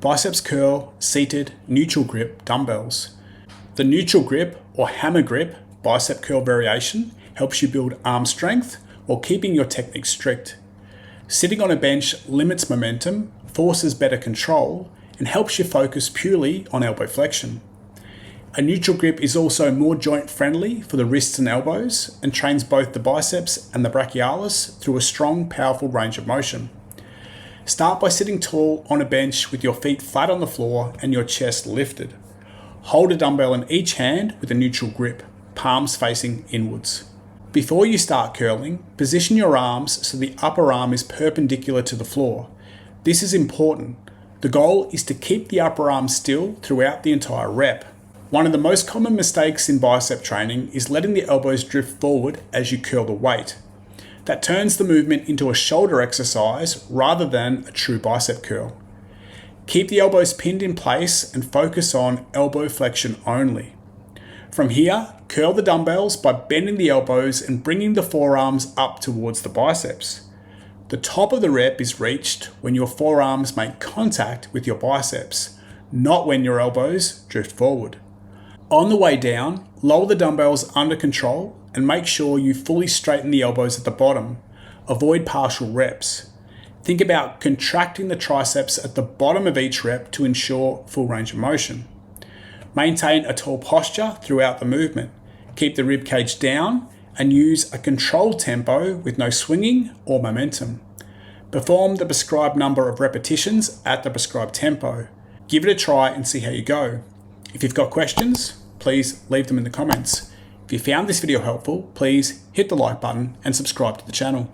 biceps curl seated neutral grip dumbbells. The neutral grip or hammer grip bicep curl variation helps you build arm strength while keeping your technique strict. Sitting on a bench limits momentum, forces better control, and helps you focus purely on elbow flexion. A neutral grip is also more joint friendly for the wrists and elbows and trains both the biceps and the brachialis through a strong, powerful range of motion. Start by sitting tall on a bench with your feet flat on the floor and your chest lifted. Hold a dumbbell in each hand with a neutral grip, palms facing inwards. Before you start curling, position your arms so the upper arm is perpendicular to the floor. This is important. The goal is to keep the upper arm still throughout the entire rep. One of the most common mistakes in bicep training is letting the elbows drift forward as you curl the weight. That turns the movement into a shoulder exercise rather than a true bicep curl. Keep the elbows pinned in place and focus on elbow flexion only. From here, curl the dumbbells by bending the elbows and bringing the forearms up towards the biceps. The top of the rep is reached when your forearms make contact with your biceps, not when your elbows drift forward. On the way down, lower the dumbbells under control and make sure you fully straighten the elbows at the bottom. Avoid partial reps. Think about contracting the triceps at the bottom of each rep to ensure full range of motion. Maintain a tall posture throughout the movement. Keep the rib cage down and use a controlled tempo with no swinging or momentum. Perform the prescribed number of repetitions at the prescribed tempo. Give it a try and see how you go. If you've got questions, please leave them in the comments. If you found this video helpful, please hit the like button and subscribe to the channel.